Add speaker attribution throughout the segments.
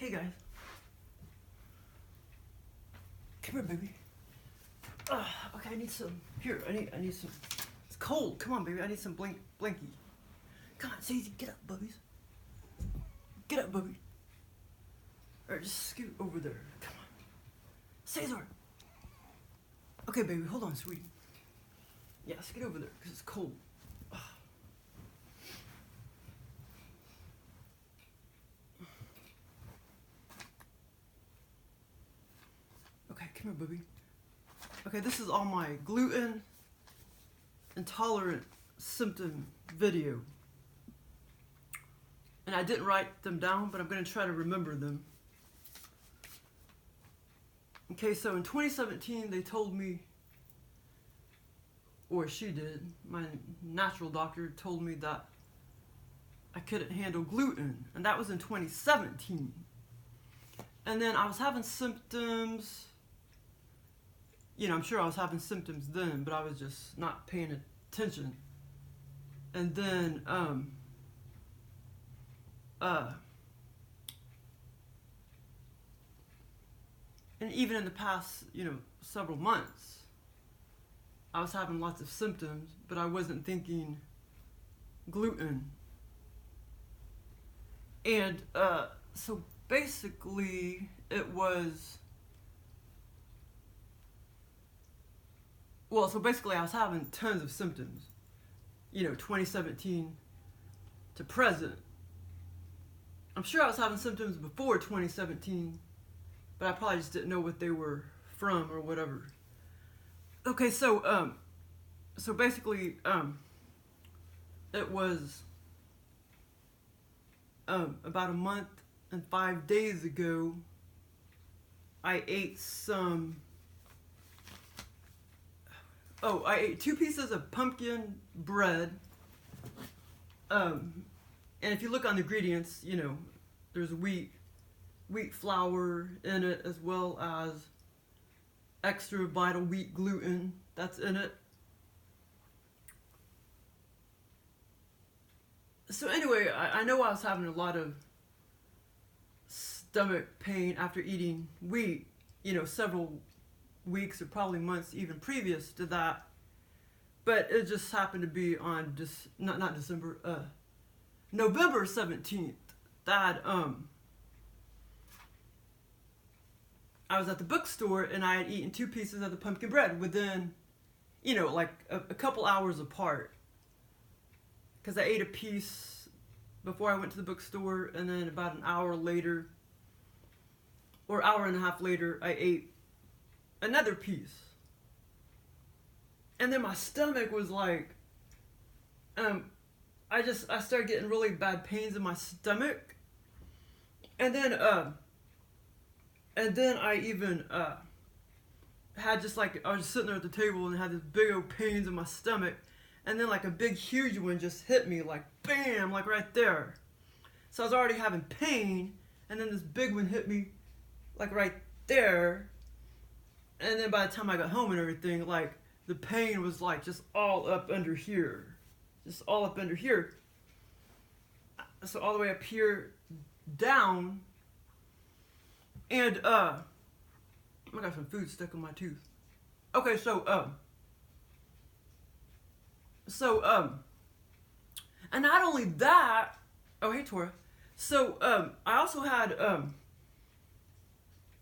Speaker 1: Okay, guys. Come here, baby. Okay, I need some. Here, I need some. It's cold. Come on, baby. I need some blankie. Come on, Stacey, get up, bubbies. Get up, bubby. Alright, just scoot over there. Come on. Cesar. Okay, baby, hold on, sweetie. Yeah, scoot over there, because it's cold. Okay, come here, bubby. Okay, this is all my gluten intolerant symptom video. And I didn't write them down, but I'm going to try to remember them. Okay, so in 2017, they told me, or she did, my natural doctor told me that I couldn't handle gluten, and that was in 2017. And then I was having symptoms, I'm sure I was having symptoms then, but I was just not paying attention. And then, and even in the past, several months, I was having lots of symptoms, but I wasn't thinking gluten. And so basically it was, I was having tons of symptoms, 2017 to present. I'm sure I was having symptoms before 2017, but I probably just didn't know what they were from or whatever. Okay, so basically, it was about a month and 5 days ago, I ate I ate 2 pieces of pumpkin bread. And if you look on the ingredients, there's wheat flour in it, as well as extra vital wheat gluten that's in it. So anyway, I know I was having a lot of stomach pain after eating wheat, several weeks or probably months even previous to that. But it just happened to be on November 17th that I was at the bookstore and I had eaten 2 pieces of the pumpkin bread within, like a couple hours apart. Because I ate a piece before I went to the bookstore, and then about an hour later, or hour and a half later, I ate another piece. And then my stomach was like, I started getting really bad pains in my stomach. And then I even had I was sitting there at the table and had this big old pains in my stomach. And then like a big huge one just hit me, like bam, like right there. So I was already having pain, and then this big one hit me like right there. And then by the time I got home and everything, like the pain was like just all up under here. Just all up under here. So all the way up here, down. And I got some food stuck in my tooth. Okay, and not only that, oh hey Tora. So I also had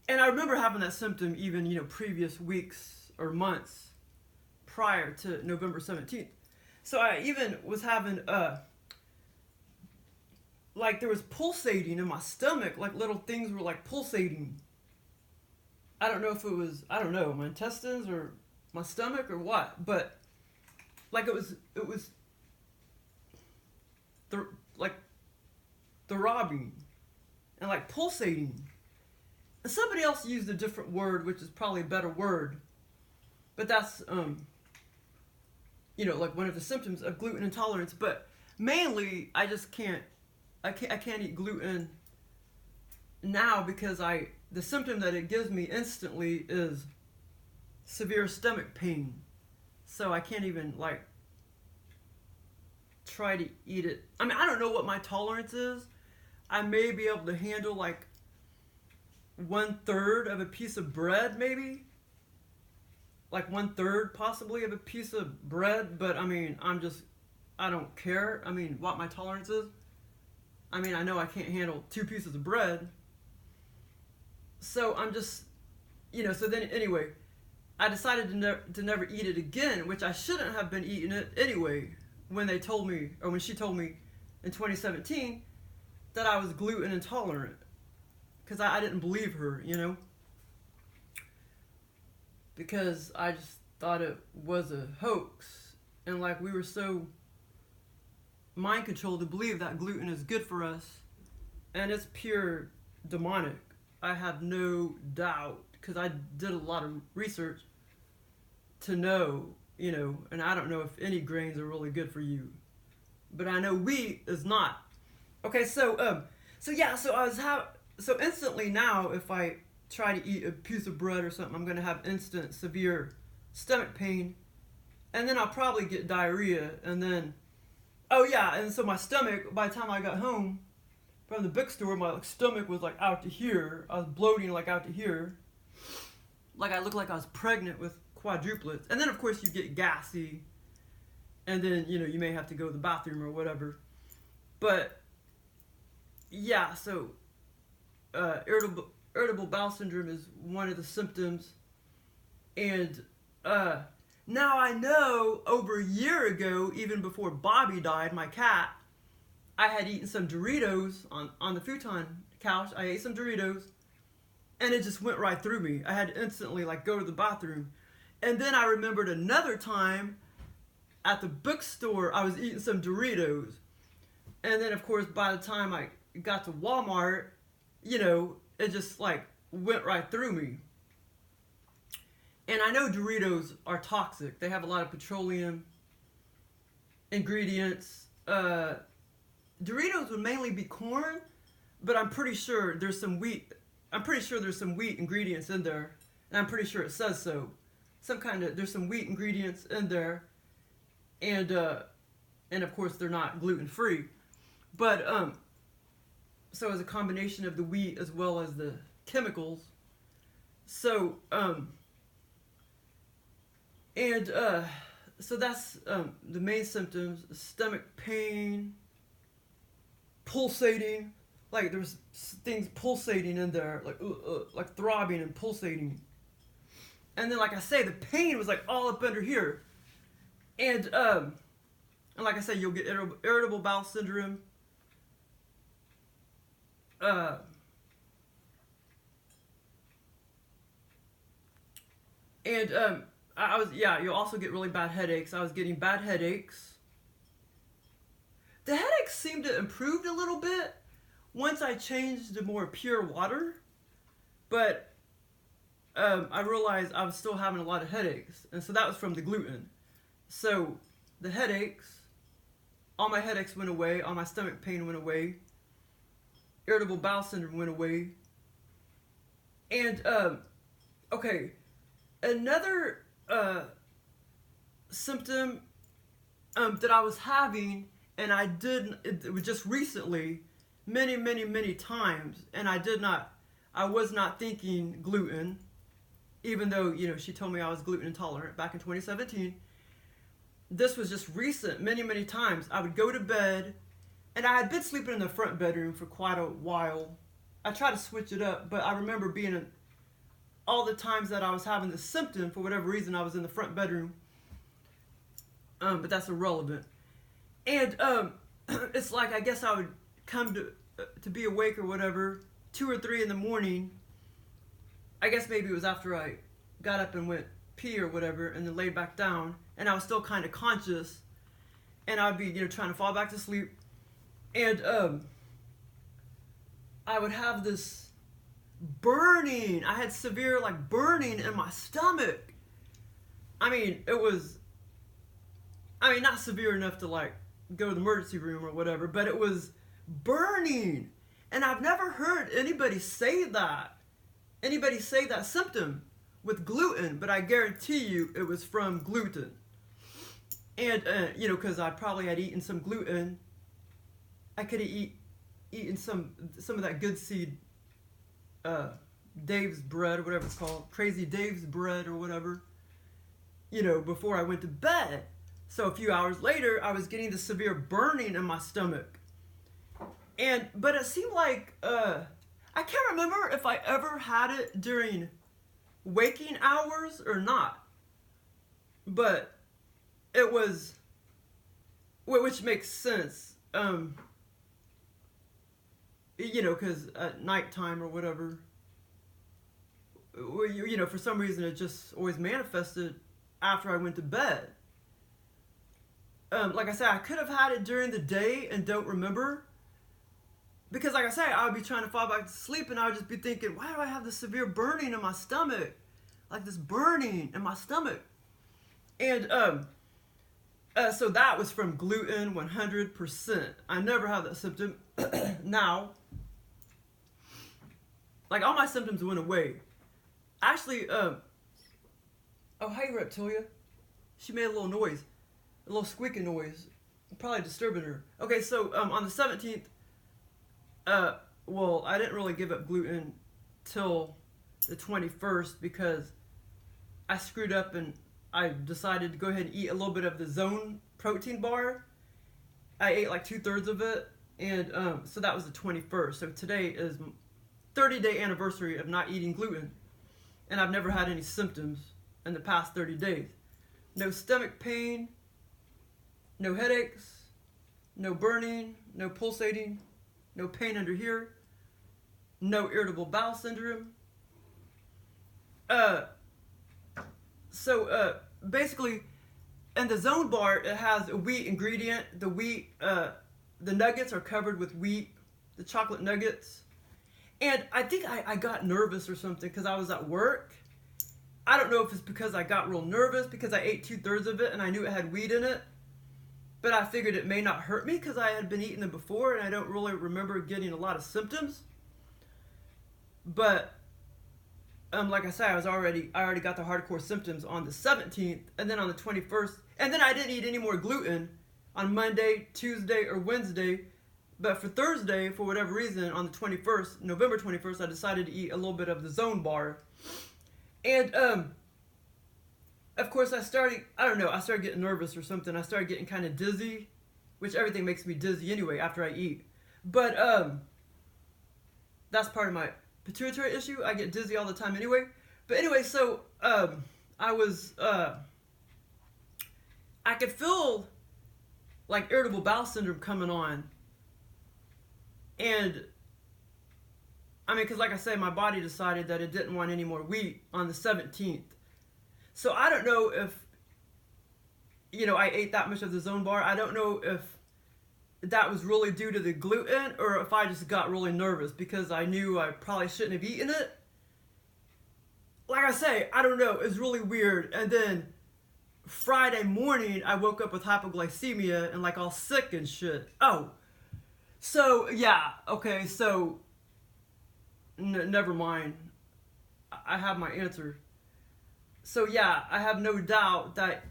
Speaker 1: and I remember having that symptom even, previous weeks or months prior to November 17th. So I even was having like there was pulsating in my stomach, like little things were like pulsating. I don't know if it was, my intestines or my stomach or what, but like it was throbbing and like pulsating. And somebody else used a different word, which is probably a better word, but that's like one of the symptoms of gluten intolerance. But mainly I just can't eat gluten now because the symptom that it gives me instantly is severe stomach pain. So I can't even like try to eat it. I mean, I don't know what my tolerance is. I may be able to handle like 1/3 of a piece of bread, maybe. Like 1/3 possibly of a piece of bread, but I mean, I don't care. I mean, what my tolerance is. I mean, I know I can't handle 2 pieces of bread. So I'm just, so then anyway, I decided to never eat it again, which I shouldn't have been eating it anyway when they told me, or when she told me in 2017 that I was gluten intolerant. Because I didn't believe her, because I just thought it was a hoax. And like we were so mind controlled to believe that gluten is good for us. And it's pure demonic. I have no doubt, because I did a lot of research to know, and I don't know if any grains are really good for you. But I know wheat is not. Okay, so instantly now, if I try to eat a piece of bread or something, I'm going to have instant severe stomach pain, and then I'll probably get diarrhea, and then, and so my stomach, by the time I got home from the bookstore, my stomach was like out to here. I was bloating like out to here. Like I looked like I was pregnant with quadruplets. And then of course you get gassy, and then, you may have to go to the bathroom or whatever. But, yeah, so irritable bowel syndrome is one of the symptoms. And now I know over a year ago, even before Bobby died, my cat, I had eaten some Doritos on the futon couch. I ate some Doritos, and it just went right through me. I had to instantly go to the bathroom. And then I remembered another time at the bookstore, I was eating some Doritos. And then, of course, by the time I got to Walmart, it just went right through me. And I know Doritos are toxic. They have a lot of petroleum ingredients. Doritos would mainly be corn, but I'm pretty sure there's some wheat. I'm pretty sure there's some wheat ingredients in there, and I'm pretty sure it says so. There's some wheat ingredients in there, and of course they're not gluten free, but so it's a combination of the wheat as well as the chemicals. So so that's the main symptoms: stomach pain, pulsating, there's things pulsating in there, like throbbing and pulsating. And then, like I say, the pain was all up under here. And like I say, you'll get irritable bowel syndrome. You'll also get really bad headaches. I was getting bad headaches. The headaches seemed to improve a little bit once I changed to more pure water, but I realized I was still having a lot of headaches, and so that was from the gluten. So the headaches, all my headaches went away, all my stomach pain went away, irritable bowel syndrome went away, and another symptom that I was having, and it was just recently, many times, and I was not thinking gluten, even though, she told me I was gluten intolerant back in 2017. This was just recent, many times. I would go to bed, and I had been sleeping in the front bedroom for quite a while. I tried to switch it up, but I remember all the times that I was having this symptom, for whatever reason, I was in the front bedroom. But that's irrelevant. And it's I guess I would come to be awake or whatever, 2 or 3 in the morning. I guess maybe it was after I got up and went pee or whatever, and then laid back down, and I was still kind of conscious, and I'd be trying to fall back to sleep, and I would have this burning. I had severe burning in my stomach. I mean, it was, not severe enough to go to the emergency room or whatever, but it was burning. And I've never heard anybody say that symptom with gluten, but I guarantee you it was from gluten. And, because I probably had eaten some gluten. I could have eaten some of that good seed Dave's bread, or whatever it's called, Crazy Dave's bread or whatever, you know, before I went to bed. So a few hours later, I was getting the severe burning in my stomach. But it seemed like, I can't remember if I ever had it during waking hours or not. But it was, which makes sense, you know, because at nighttime or whatever, you know, for some reason it just always manifested after I went to bed. Like I said, I could have had it during the day and don't remember. Because like I said, I would be trying to fall back to sleep and I would just be thinking, why do I have this severe burning in my stomach? Like this burning in my stomach. And so that was from gluten 100%. I never had that symptom. Now, like all my symptoms went away. Actually, oh hey Reptilia. She made a little noise. A little squeaking noise. Probably disturbing her. Okay, so on the 17th, well, I didn't really give up gluten till the 21st because I screwed up and I decided to go ahead and eat a little bit of the Zone protein bar. I ate like 2/3 of it, and so that was the 21st. So today is 30-day anniversary of not eating gluten, and I've never had any symptoms in the past 30 days. No stomach pain, no headaches, no burning, no pulsating, no pain under here, no irritable bowel syndrome. So basically, in the Zone bar, it has a wheat ingredient. The wheat, the nuggets are covered with wheat, the chocolate nuggets. And I think I got nervous or something because I was at work. I don't know if it's because I got real nervous because I ate 2/3 of it and I knew it had wheat in it. But I figured it may not hurt me because I had been eating them before and I don't really remember getting a lot of symptoms. But like I said, I already got the hardcore symptoms on the 17th, and then on the 21st, and then I didn't eat any more gluten on Monday, Tuesday, or Wednesday. But for Thursday, for whatever reason, on the 21st, November 21st, I decided to eat a little bit of the Zone bar. And of course, I started getting nervous or something. I started getting kind of dizzy, which everything makes me dizzy anyway after I eat. But that's part of my pituitary issue. I get dizzy all the time anyway. But anyway, so I could feel like irritable bowel syndrome coming on. And I mean, because like I said, my body decided that it didn't want any more wheat on the 17th. So I don't know if, you know, I ate that much of the Zone bar. I don't know if that was really due to the gluten or if I just got really nervous because I knew I probably shouldn't have eaten it. Like I say, I don't know. It's really weird. And then Friday morning, I woke up with hypoglycemia and like all sick and shit. Oh, so yeah. Okay, so never mind. I have my answer. So yeah, I have no doubt that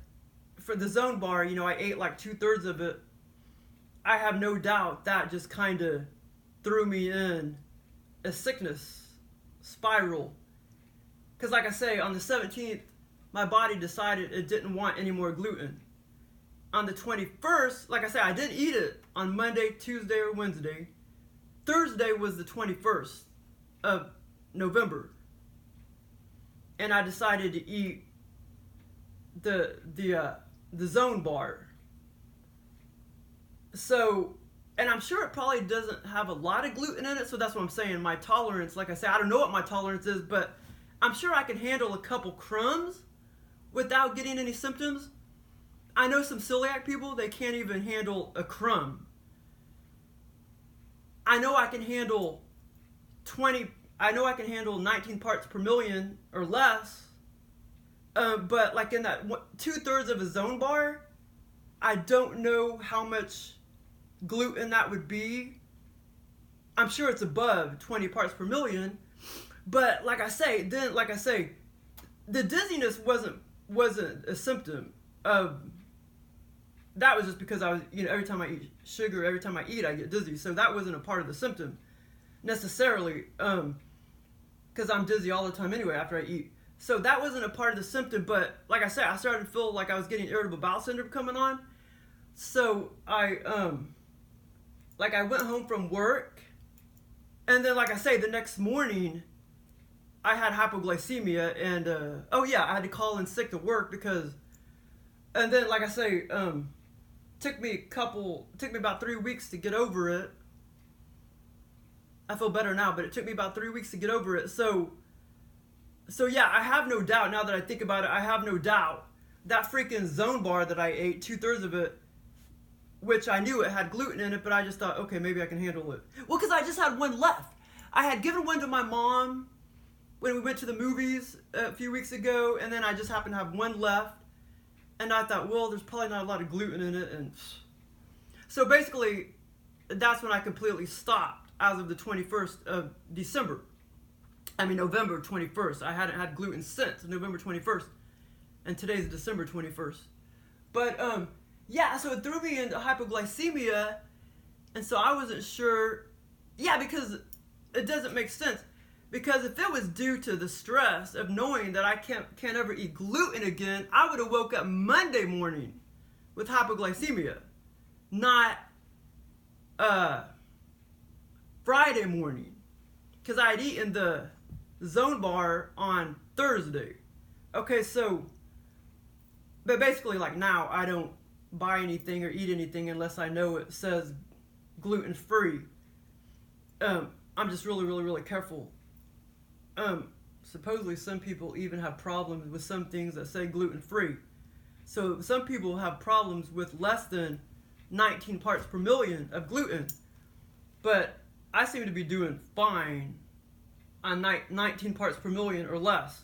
Speaker 1: for the Zone bar, you know, I ate like 2/3 of it. I have no doubt that just kind of threw me in a sickness spiral. Because like I say, on the 17th, my body decided it didn't want any more gluten. On the 21st, like I said, I didn't eat it on Monday, Tuesday, or Wednesday. Thursday was the 21st of November. And I decided to eat the Zone bar. So, and I'm sure it probably doesn't have a lot of gluten in it, so that's what I'm saying. My tolerance, like I said, I don't know what my tolerance is, but I'm sure I can handle a couple crumbs without getting any symptoms. I know some celiac people, they can't even handle a crumb. I know I can handle 19 parts per million or less, but like in that 2/3 of a Zone bar, I don't know how much gluten that would be. I'm sure it's above 20 parts per million, but like I say, the dizziness wasn't a symptom of. That was just because I was, you know, every time I eat sugar, every time I eat, I get dizzy. So that wasn't a part of the symptom necessarily. because I'm dizzy all the time anyway after I eat. So that wasn't a part of the symptom, but like I said, I started to feel like I was getting irritable bowel syndrome coming on. So I went home from work, and then like I say, the next morning I had hypoglycemia, and I had to call in sick to work because, and then like I say, took me about 3 weeks to get over it. I feel better now, but it took me about 3 weeks to get over it. So yeah, I have no doubt, now that I think about it, I have no doubt that freaking Zone bar that I ate, 2/3 of it, which I knew it had gluten in it, but I just thought, okay, maybe I can handle it. Well, because I just had one left. I had given one to my mom when we went to the movies a few weeks ago, and then I just happened to have one left, and I thought, well, there's probably not a lot of gluten in it, and so basically, that's when I completely stopped as of the 21st of December. November 21st. I hadn't had gluten since November 21st, and today's December 21st. But yeah, so it threw me into hypoglycemia, and so I wasn't sure. Yeah, because it doesn't make sense. Because if it was due to the stress of knowing that I can't ever eat gluten again, I would have woke up Monday morning with hypoglycemia, not Friday morning, because I had eaten the Zone bar on Thursday. Okay, so, but basically, like now, I don't buy anything or eat anything unless I know it says gluten-free. I'm just really, really, really careful. Supposedly some people even have problems with some things that say gluten-free. So some people have problems with less than 19 parts per million of gluten. But I seem to be doing fine on 19 parts per million or less.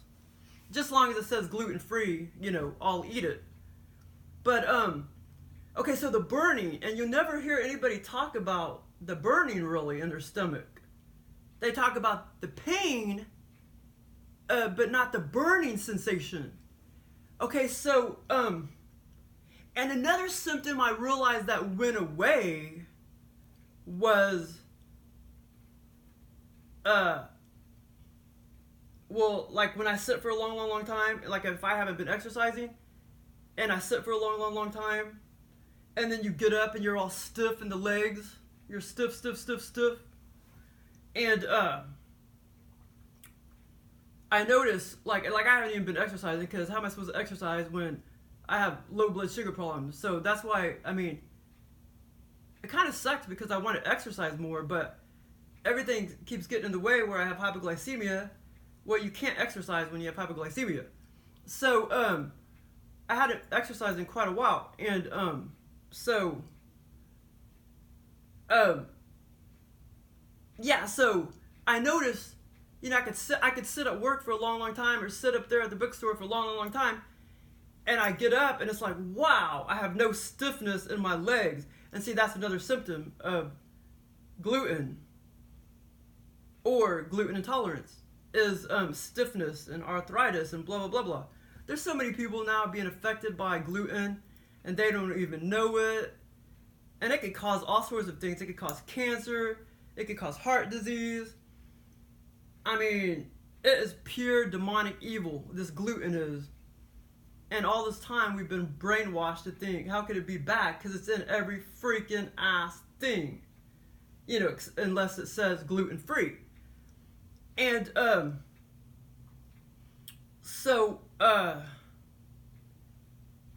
Speaker 1: Just as long as it says gluten-free, I'll eat it. But, okay, so the burning, and you'll never hear anybody talk about the burning really in their stomach. They talk about the pain, but not the burning sensation. Okay, so, and another symptom I realized that went away was, well, like when I sit for a long, long, long time, like if I haven't been exercising, and I sit for a long, long, long time, and then you get up and you're all stiff in the legs, you're stiff, stiff, stiff, stiff, and, I notice, like I haven't even been exercising, because how am I supposed to exercise when I have low blood sugar problems? So that's why, it kind of sucks because I want to exercise more, but everything keeps getting in the way where I have hypoglycemia. Well, you can't exercise when you have hypoglycemia. So, I hadn't exercised in quite a while, and, yeah, so I noticed, I could sit at work for a long, long time, or sit up there at the bookstore for a long, long, long time, and I get up, and it's like, wow, I have no stiffness in my legs. And see, that's another symptom of gluten, or gluten intolerance, is stiffness and arthritis and blah, blah, blah, blah. There's so many people now being affected by gluten, and they don't even know it. And it could cause all sorts of things. It could cause cancer. It could cause heart disease. It is pure demonic evil, this gluten is. And all this time we've been brainwashed to think, how could it be bad? Because it's in every freaking ass thing. Unless it says gluten-free. And,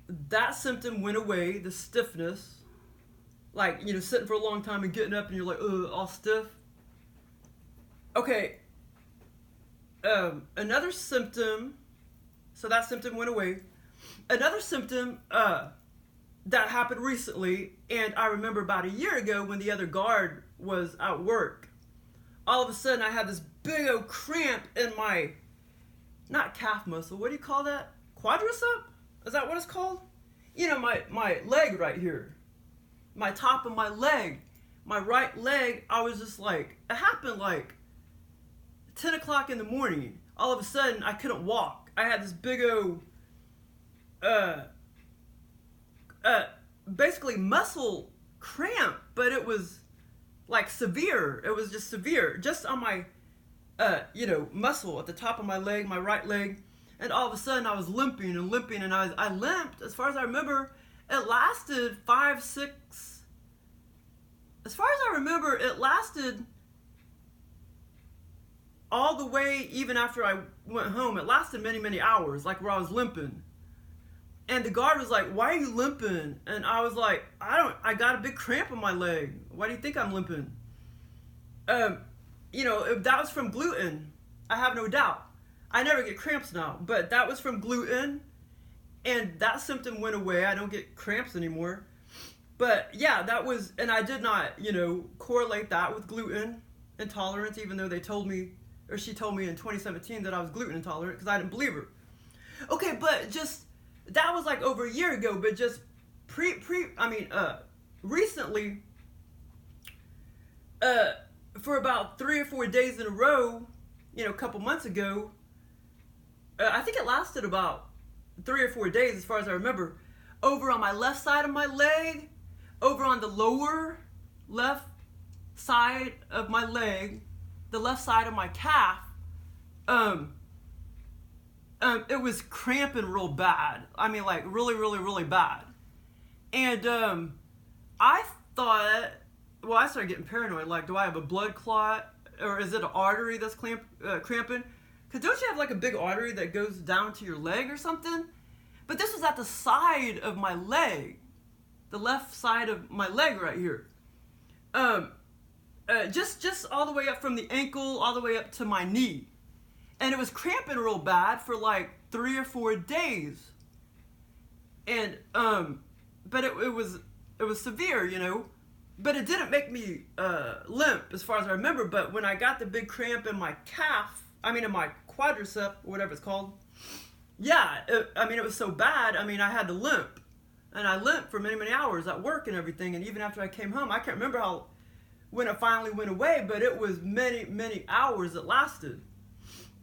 Speaker 1: that symptom went away, the stiffness. Like, sitting for a long time and getting up and you're like, all stiff. Okay. Another symptom, so that symptom went away. Another symptom, that happened recently, and I remember about a year ago when the other guard was at work. All of a sudden I had this big old cramp in my, not calf muscle, what do you call that? Quadricep? Is that what it's called? My leg right here. My top of my leg. My right leg, I was just like, it happened like 10 o'clock in the morning. All of a sudden, I couldn't walk. I had this big old, basically muscle cramp, but it was like severe. It was just severe. Just on my muscle at the top of my leg, my right leg, and all of a sudden I was limping and limping, and I limped, as far as I remember, it lasted 5, 6, as far as I remember, it lasted all the way, even after I went home, it lasted many, many hours, like where I was limping. And the guard was like, "Why are you limping?" And I was like, I got a big cramp in my leg. Why do you think I'm limping? That was from gluten. I have no doubt. I never get cramps now, but that was from gluten, and that symptom went away. I don't get cramps anymore. But yeah, that was, and I did not, correlate that with gluten intolerance, even though she told me in 2017 that I was gluten intolerant, because I didn't believe her. Okay, but that was like over a year ago, but just recently, for about 3 or 4 days in a row, a couple months ago, I think it lasted about 3 or 4 days, as far as I remember, over on my left side of my leg, over on the lower left side of my leg, the left side of my calf, it was cramping real bad. I mean, like really, really, really bad. And I thought, I started getting paranoid. Like, do I have a blood clot, or is it an artery that's cramping? Because don't you have like a big artery that goes down to your leg or something? But this was at the side of my leg, the left side of my leg right here. Just all the way up from the ankle all the way up to my knee. And it was cramping real bad for like 3 or 4 days. And but it was severe, But it didn't make me limp, as far as I remember. But when I got the big cramp in my in my quadricep, or whatever it's called, yeah, it was so bad. I had to limp. And I limped for many, many hours at work and everything. And even after I came home, I can't remember when it finally went away, but it was many, many hours it lasted.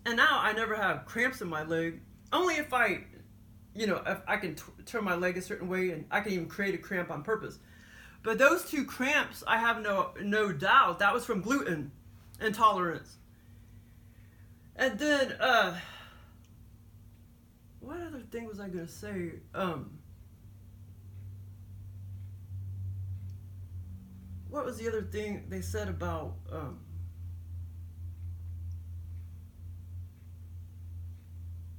Speaker 1: And now I never have cramps in my leg. Only if if I can turn my leg a certain way, and I can even create a cramp on purpose. But those 2 cramps, I have no doubt, that was from gluten intolerance. And then, what other thing was I going to say? What was the other thing they said about,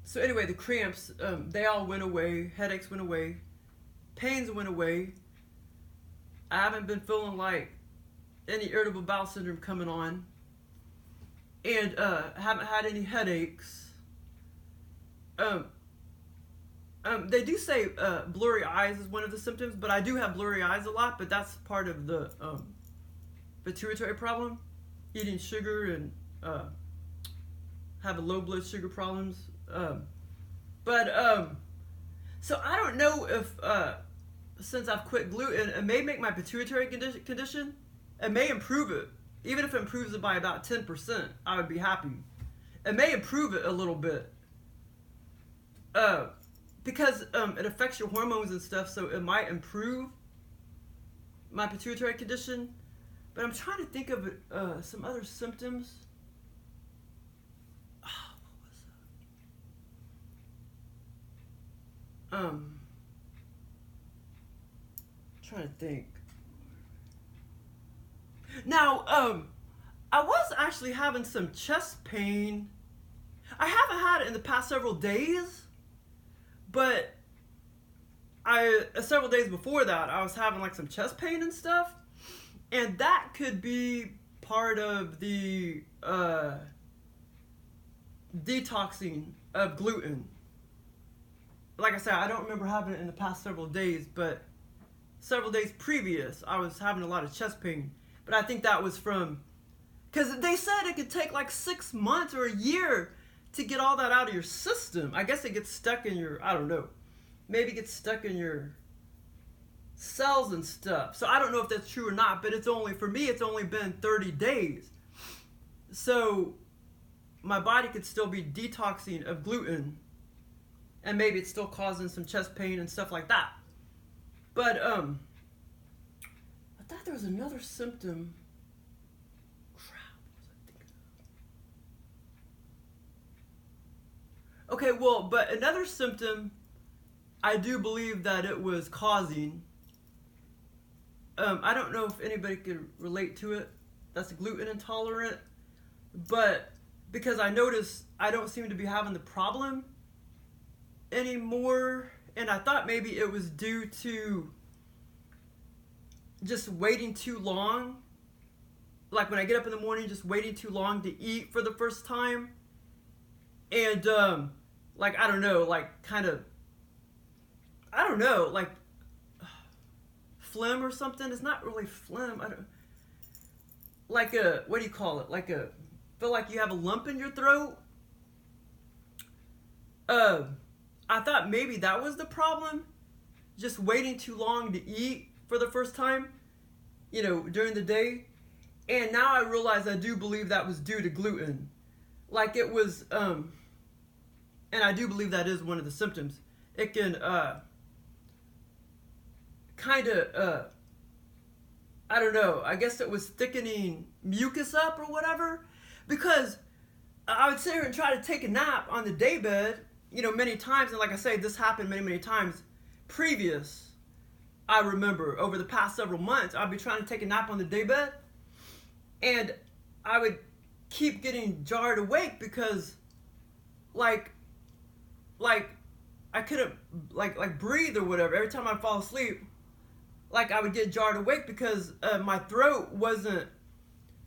Speaker 1: so anyway, the cramps, they all went away, headaches went away, pains went away. I haven't been feeling like any irritable bowel syndrome coming on, and haven't had any headaches. They do say blurry eyes is one of the symptoms, but I do have blurry eyes a lot, but that's part of the pituitary problem, eating sugar and having low blood sugar problems. So I don't know if since I've quit gluten, it may make my pituitary condition, it may improve it. Even if it improves it by about 10%, I would be happy. It may improve it a little bit. Because it affects your hormones and stuff, so it might improve my pituitary condition. But I'm trying to think of some other symptoms. Oh, what was that? Trying to think. Now, I was actually having some chest pain. I haven't had it in the past several days, but several days before that, I was having like some chest pain and stuff, and that could be part of the detoxing of gluten. Like I said, I don't remember having it in the past several days, but several days previous, I was having a lot of chest pain. But I think that was from, because they said it could take like 6 months or a year to get all that out of your system. I guess it gets stuck in your, I don't know, maybe it gets stuck in your cells and stuff. So I don't know if that's true or not, but for me, it's only been 30 days. So my body could still be detoxing of gluten, and maybe it's still causing some chest pain and stuff like that. But I thought there was another symptom. Crap, what was I thinking Okay, well, but another symptom I do believe that it was causing, I don't know if anybody could relate to it that's gluten intolerant, but because I noticed I don't seem to be having the problem anymore, and I thought maybe it was due to just waiting too long. Like when I get up in the morning, just waiting too long to eat for the first time. And, like, I don't know, like, kind of, I don't know, like, phlegm or something. It's not really phlegm. I don't, like a, what do you call it? Like a, feel like you have a lump in your throat. I thought maybe that was the problem. Just waiting too long to eat for the first time, you know, during the day. And now I realize I do believe that was due to gluten. Like it was, and I do believe that is one of the symptoms. It can, kind of, I don't know, I guess it was thickening mucus up or whatever. Because I would sit here and try to take a nap on the daybed, you know, many times. And like I say, this happened many, many times previous. I remember over the past several months, I'd be trying to take a nap on the daybed. And I would keep getting jarred awake because, like I couldn't like breathe or whatever. Every time I fall asleep, like I would get jarred awake because my throat wasn't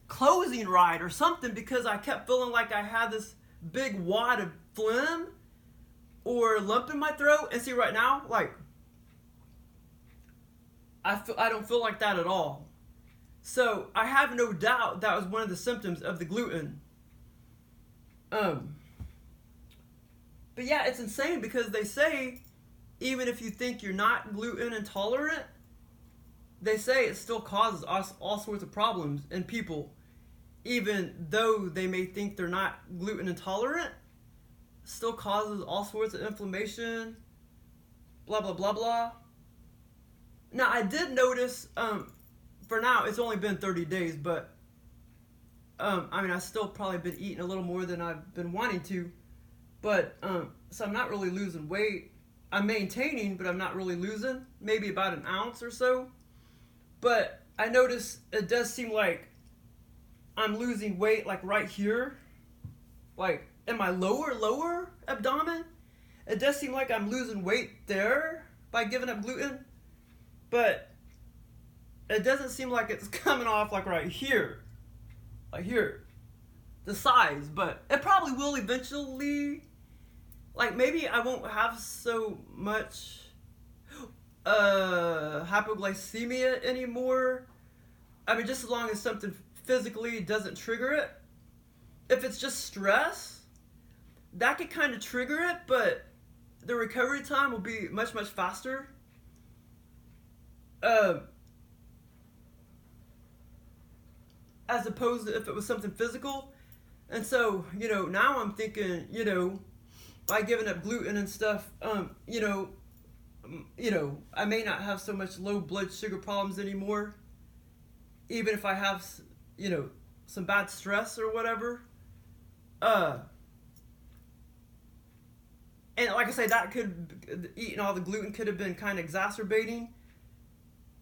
Speaker 1: closing right or something, because I kept feeling like I had this big wad of phlegm or lump in my throat. And see, right now, like I don't feel like that at all. So I have no doubt that was one of the symptoms of the gluten. But yeah, it's insane because they say even if you think you're not gluten intolerant, they say it still causes all sorts of problems in people, even though they may think they're not gluten intolerant. Still causes all sorts of inflammation, blah blah blah blah. Now I did notice, for now it's only been 30 days, but I mean, I still probably been eating a little more than I've been wanting to, but so I'm not really losing weight. I'm maintaining, but I'm not really losing, maybe about an ounce or so. But I notice it does seem like I'm losing weight, like right here, like in my lower abdomen. It does seem like I'm losing weight there by giving up gluten, but it doesn't seem like it's coming off like right here, the size. But it probably will eventually. Like maybe I won't have so much hypoglycemia anymore. I mean, just as long as something physically doesn't trigger it. If it's just stress, that could kind of trigger it, but the recovery time will be much, much faster. As opposed to if it was something physical. And so, you know, now I'm thinking, you know, by giving up gluten and stuff, you know, I may not have so much low blood sugar problems anymore, even if I have, you know, some bad stress or whatever. And like I say, that could, eating all the gluten could have been kind of exacerbating,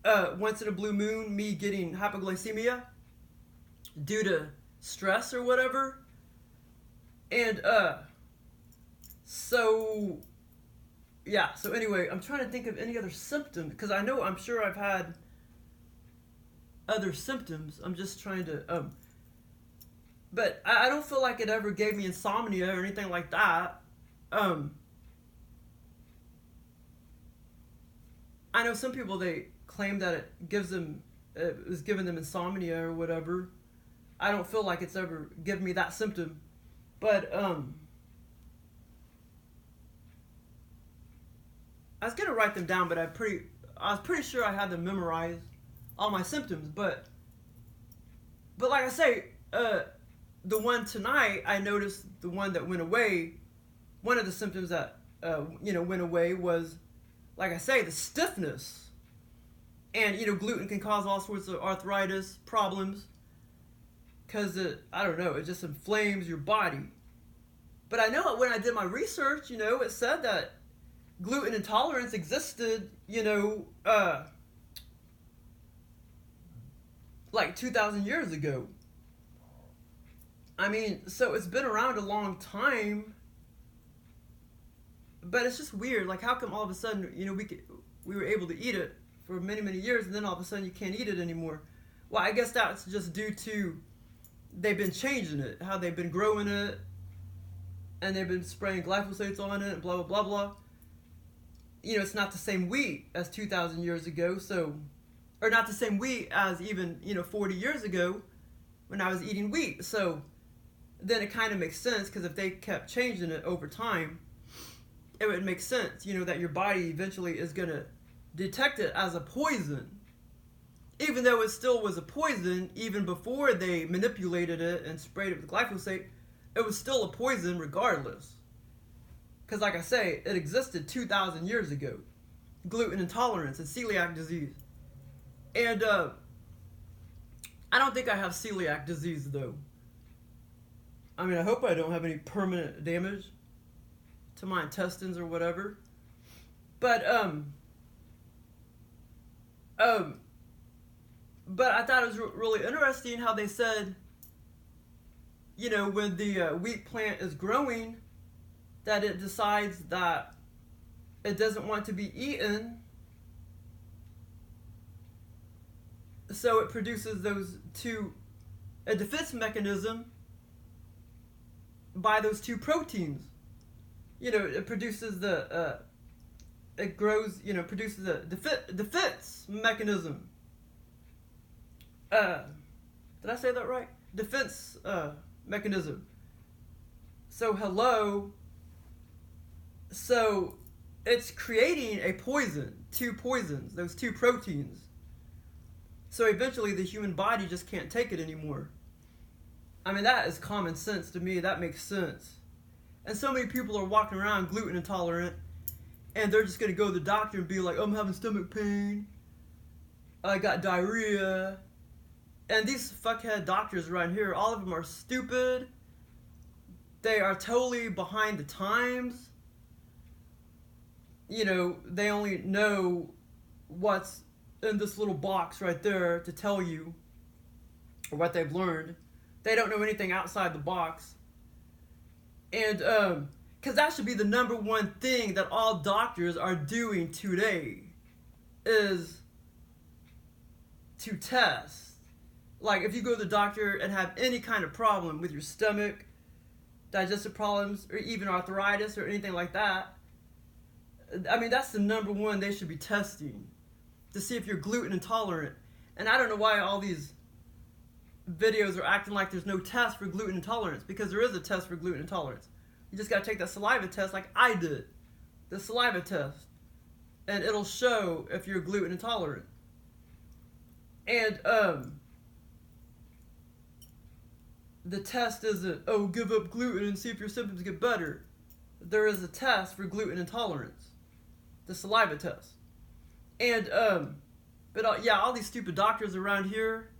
Speaker 1: once in a blue moon, me getting hypoglycemia due to stress or whatever. And, so, yeah, so anyway, I'm trying to think of any other symptoms, because I'm sure I've had other symptoms. I'm just trying to, but I don't feel like it ever gave me insomnia or anything like that. I know some people, they claim that it was giving them insomnia or whatever. I don't feel like it's ever given me that symptom, but, I was gonna write them down, but I was pretty sure I had them memorized, all my symptoms. But like I say, the one tonight, I noticed the one that went away. One of the symptoms that went away was, like I say, the stiffness. And gluten can cause all sorts of arthritis problems because it just inflames your body. But I know when I did my research, it said that gluten intolerance existed, like 2,000 years ago. I mean, so it's been around a long time, but it's just weird. Like, how come all of a sudden, we were able to eat it for many, many years, and then all of a sudden you can't eat it anymore? Well, I guess that's just due to they've been changing it, how they've been growing it, and they've been spraying glyphosates on it, and blah, blah, blah, blah. It's not the same wheat as 2,000 years ago, or not the same wheat as even, 40 years ago when I was eating wheat. So then it kind of makes sense, because if they kept changing it over time, it would make sense, that your body eventually is going to detect it as a poison. Even though it still was a poison, even before they manipulated it and sprayed it with glyphosate, it was still a poison regardless. Because like I say, it existed 2,000 years ago. Gluten intolerance and celiac disease. And I don't think I have celiac disease though. I mean, I hope I don't have any permanent damage to my intestines or whatever. But I thought it was really interesting how they said, when the wheat plant is growing, that it decides that it doesn't want to be eaten, so it produces a defense mechanism by those two proteins. It produces produces a defense mechanism. Did I say that right? Defense mechanism. So hello. So it's creating a poison, two poisons, those two proteins. So eventually the human body just can't take it anymore. I mean, that is common sense to me. That makes sense. And so many people are walking around gluten intolerant, and they're just going to go to the doctor and be like, I'm having stomach pain, I got diarrhea. And these fuckhead doctors around here, all of them are stupid. They are totally behind the times. They only know what's in this little box right there to tell you, or what they've learned. They don't know anything outside the box. And because that should be the number one thing that all doctors are doing today, is to test. Like, if you go to the doctor and have any kind of problem with your stomach, digestive problems, or even arthritis or anything like that, I mean, that's the number one they should be testing, to see if you're gluten intolerant. And I don't know why all these videos are acting like there's no test for gluten intolerance, because there is a test for gluten intolerance. You just got to take that saliva test like I did, the saliva test, and it'll show if you're gluten intolerant. And the test isn't, give up gluten and see if your symptoms get better. There is a test for gluten intolerance, the saliva test. And but all these stupid doctors around here,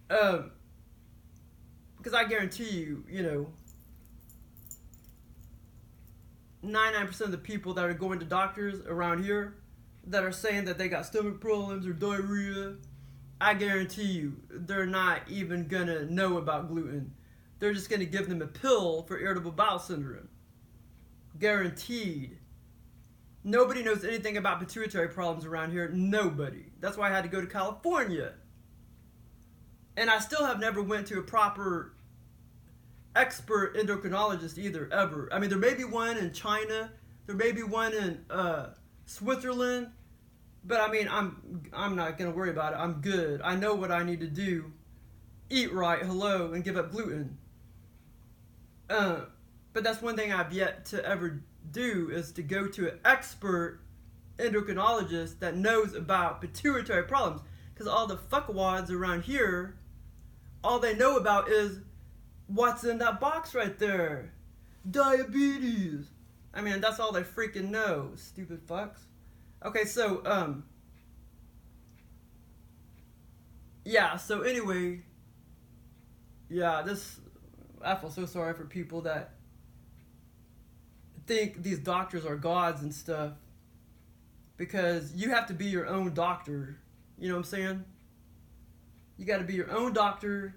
Speaker 1: because I guarantee you, 99% of the people that are going to doctors around here that are saying that they got stomach problems or diarrhea, I guarantee you they're not even gonna know about gluten. They're just gonna give them a pill for irritable bowel syndrome. Guaranteed. Nobody knows anything about pituitary problems around here. Nobody. That's why I had to go to California. And I still have never went to a proper expert endocrinologist either, ever. I mean, there may be one in China, there may be one in Switzerland, but I mean, I'm not gonna worry about it. I'm good. I know what I need to do. Eat right, hello, and give up gluten. But that's one thing I've yet to ever do, is to go to an expert endocrinologist that knows about pituitary problems. Because all the fuckwads around here, all they know about is what's in that box right there. Diabetes. I mean, that's all they freaking know, stupid fucks. Okay, so, so anyway, I feel so sorry for people that think these doctors are gods and stuff, because you have to be your own doctor. You know what I'm saying? You got to be your own doctor.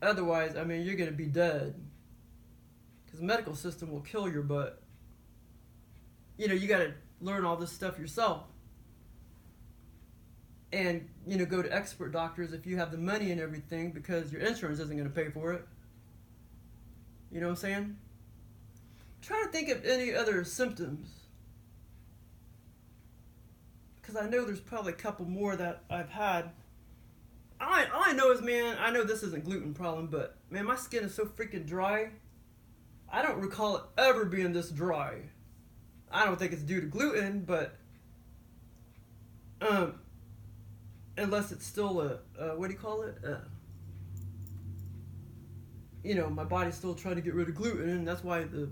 Speaker 1: Otherwise, I mean, you're going to be dead. Because the medical system will kill your butt. You know, you got to learn all this stuff yourself. And, you know, go to expert doctors if you have the money and everything, because your insurance isn't going to pay for it. You know what I'm saying? I'm trying to think of any other symptoms. Because I know there's probably a couple more that I've had. All I know is, man, I know this isn't gluten problem, but, man, my skin is so freaking dry. I don't recall it ever being this dry. I don't think it's due to gluten, but, unless it's still what do you call it? You know, my body's still trying to get rid of gluten, and that's why the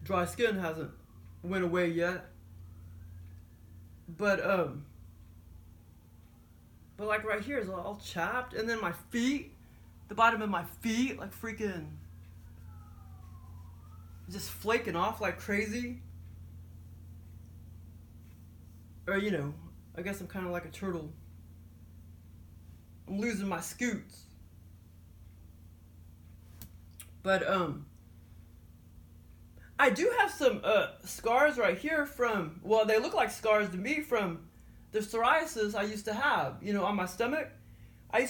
Speaker 1: dry skin hasn't went away yet. But like right here is all chapped, and then my feet, the bottom of my feet, like freaking just flaking off like crazy. Or, you know, I guess I'm kind of like a turtle. I'm losing my scoots. But I do have some scars right here from, well, they look like scars to me from the psoriasis I used to have, you know, on my stomach. I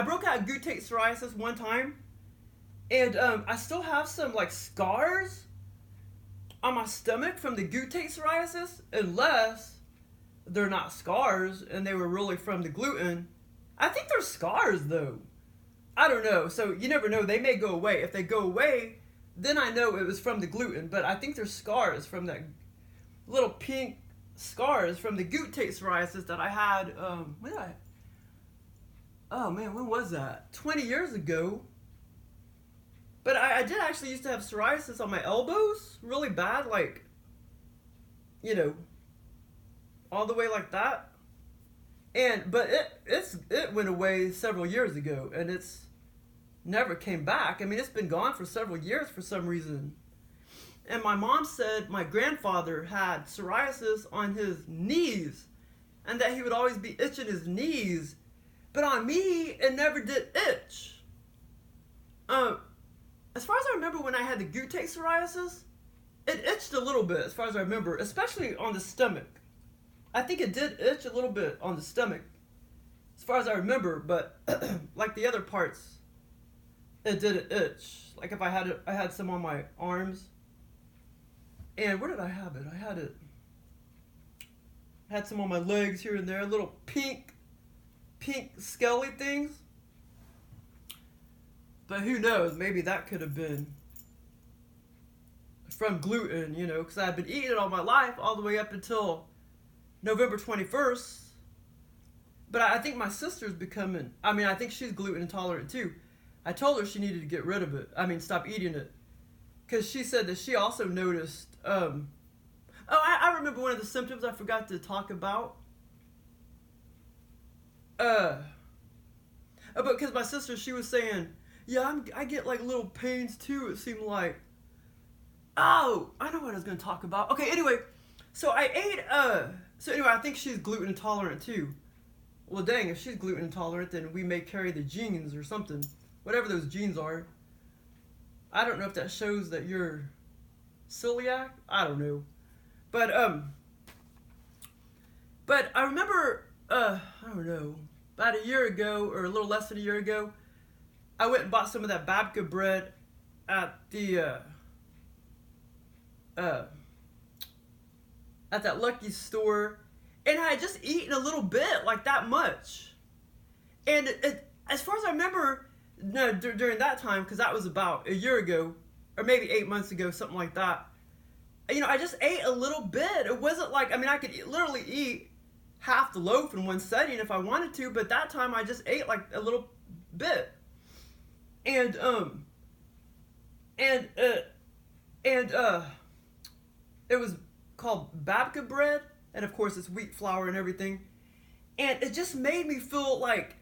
Speaker 1: broke out glutate psoriasis one time, and I still have some like scars on my stomach from the glutate psoriasis, unless they're not scars and they were really from the gluten. I think they're scars though. I don't know. So you never know. They may go away. If they go away, then I know it was from the gluten. But I think there's scars from that little pink scars from the glutate psoriasis that I had. When did I? Oh man, when was that? 20 years ago. But I did actually used to have psoriasis on my elbows, really bad, like, you know, all the way like that. But it went away several years ago, and it's never came back. I mean, it's been gone for several years for some reason. And my mom said my grandfather had psoriasis on his knees, and that he would always be itching his knees. But on me, it never did itch. As far as I remember, when I had the glutate psoriasis, it itched a little bit, as far as I remember, especially on the stomach. I think it did itch a little bit on the stomach, as far as I remember, but like the other parts, it didn't itch. Like if I had some on my arms. And where did I have it? I had some on my legs here and there, little pink scaly things. But who knows, maybe that could have been from gluten, you know, because I've been eating it all my life, all the way up until November 21st. But I think my sister's becoming, I think she's gluten intolerant too. I told her she needed to get rid of it. Stop eating it. Because she said that she also noticed, I remember one of the symptoms I forgot to talk about. Because my sister, she was saying, yeah, I get like little pains too, it seemed like. Oh, I know what I was going to talk about. Okay, anyway, so I ate, I think she's gluten intolerant too. Well, dang, if she's gluten intolerant, then we may carry the genes or something. Whatever those genes are. I don't know if that shows that you're celiac. I don't know. But I remember, I don't know, about a year ago, or a little less than a year ago, I went and bought some of that babka bread at the, at that Lucky store, and I had just eaten a little bit, like that much. And it, as far as I remember, no, during that time, because that was about a year ago, or maybe 8 months ago, something like that. You know, I just ate a little bit. It wasn't like, I could literally eat half the loaf in one setting if I wanted to, but that time I just ate like a little bit. And it was called babka bread, and of course it's wheat flour and everything. And it just made me feel like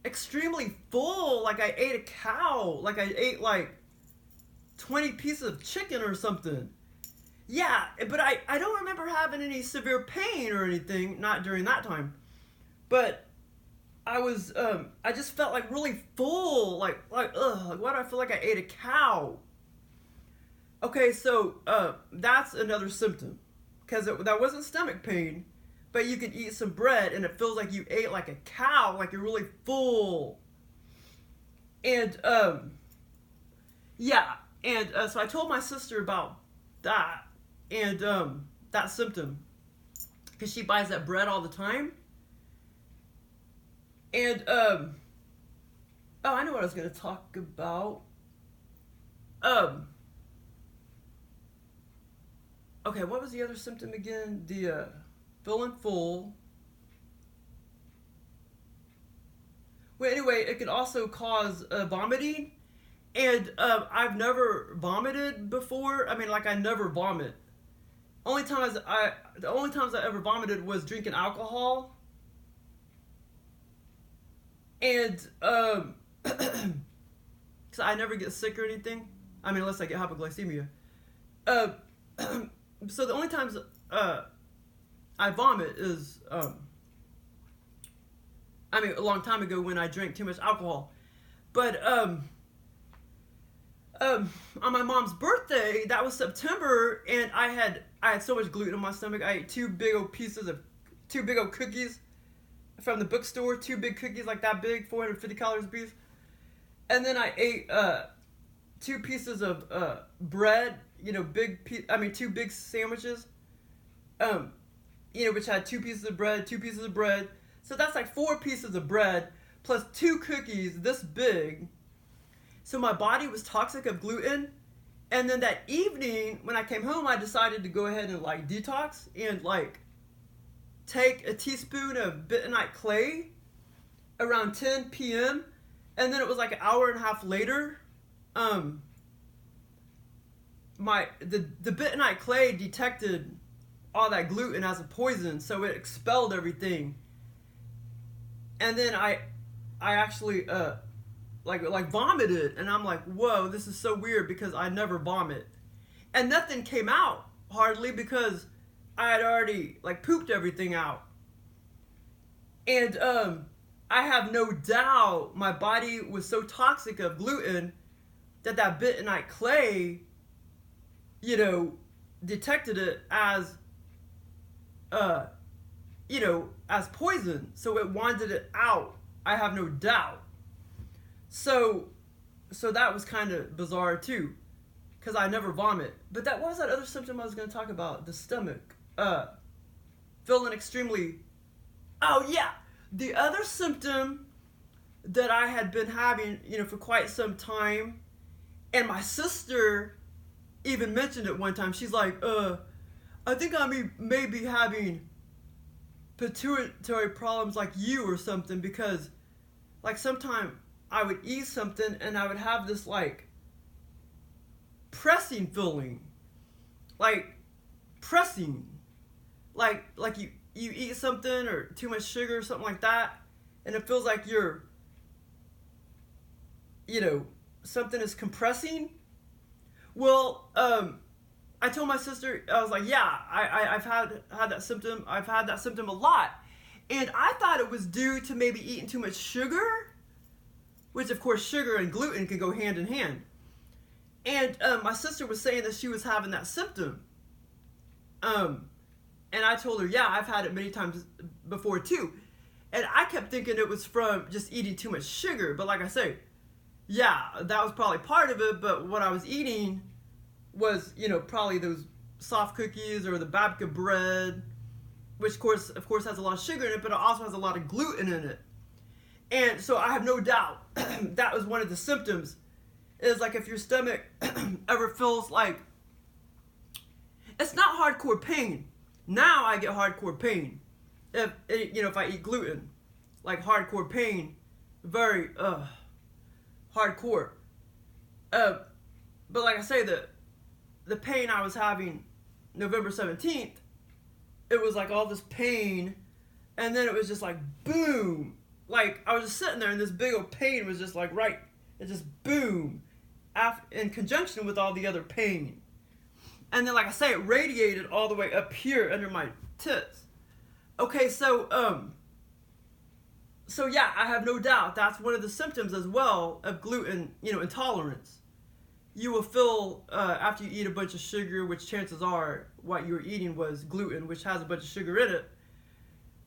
Speaker 1: extremely full, like I ate a cow, like I ate like 20 pieces of chicken or something. Yeah, but I don't remember having any severe pain or anything, not during that time. But I was, I just felt like really full, like, why do I feel like I ate a cow? Okay, so, that's another symptom. Because that wasn't stomach pain, but you could eat some bread and it feels like you ate like a cow, like you're really full. And, yeah, and so I told my sister about that, and that symptom, because she buys that bread all the time. And, oh, I know what I was going to talk about. Okay, what was the other symptom again? The, feeling full. Well, anyway, it could also cause vomiting. And I've never vomited before. I mean, like, I never vomit. The only times I ever vomited was drinking alcohol. And so I never get sick or anything. I mean, unless I get hypoglycemia. So the only times I vomit is I mean, a long time ago when I drank too much alcohol. But on my mom's birthday, that was September, and I had so much gluten in my stomach. I ate two big old cookies from the bookstore, 2 big cookies like that big, 450 calories a piece. And then I ate 2 pieces of bread, you know, 2 big sandwiches, you know, which had 2 pieces of bread, 2 pieces of bread. So that's like 4 pieces of bread plus 2 cookies this big. So my body was toxic of gluten. And then that evening when I came home, I decided to go ahead and like detox and like take a teaspoon of bentonite clay around 10 p.m. And then it was like an hour and a half later, the bentonite clay detected all that gluten as a poison, so it expelled everything. And then I actually like vomited, and I'm like, whoa, this is so weird because I never vomit, and nothing came out hardly because I had already like pooped everything out. And I have no doubt my body was so toxic of gluten that bentonite clay, you know, detected it as you know, as poison, so it wanted it out. I have no doubt. So that was kind of bizarre too, because I never vomit. But what was that other symptom I was going to talk about? The stomach, feeling extremely. Oh yeah, the other symptom that I had been having, you know, for quite some time, and my sister even mentioned it one time. She's like, I think I may be having pituitary problems like you or something, because like sometime I would eat something and I would have this like pressing feeling, like pressing, like you eat something or too much sugar or something like that, and it feels like you're, you know, something is compressing. Well, I told my sister, I was like, yeah, I've had that symptom. I've had that symptom a lot. And I thought it was due to maybe eating too much sugar, which of course sugar and gluten can go hand in hand. And my sister was saying that she was having that symptom. And I told her, yeah, I've had it many times before too. And I kept thinking it was from just eating too much sugar. But like I say, yeah, that was probably part of it. But what I was eating was, you know, probably those soft cookies or the babka bread, which of course has a lot of sugar in it, but it also has a lot of gluten in it. And so I have no doubt that was one of the symptoms. Is like if your stomach ever feels like, it's not hardcore pain. Now I get hardcore pain if I eat gluten, like hardcore pain, very hardcore. But like I say, the pain I was having November 17th, it was like all this pain, and then it was just like boom, like I was just sitting there and this big old pain was just like it just boom in conjunction with all the other pain. And then, like I say, it radiated all the way up here under my tits. Okay, so yeah, I have no doubt that's one of the symptoms as well of gluten, intolerance. You will feel after you eat a bunch of sugar, which chances are what you were eating was gluten, which has a bunch of sugar in it.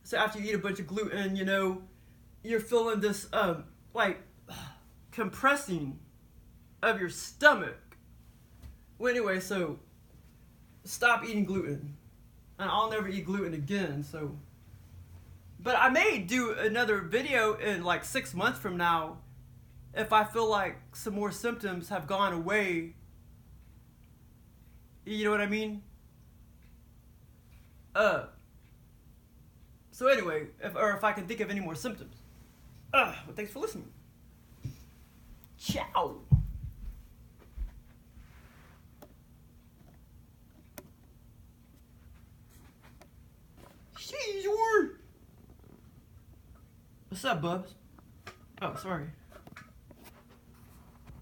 Speaker 1: So after you eat a bunch of gluten, you're feeling this like compressing of your stomach. Well, anyway, so stop eating gluten, and I'll never eat gluten again. So, but I may do another video in like 6 months from now if I feel like some more symptoms have gone away. You know what I mean? So anyway, if I can think of any more symptoms. Well, thanks for listening. Ciao. What's up, Bubs? Oh, sorry.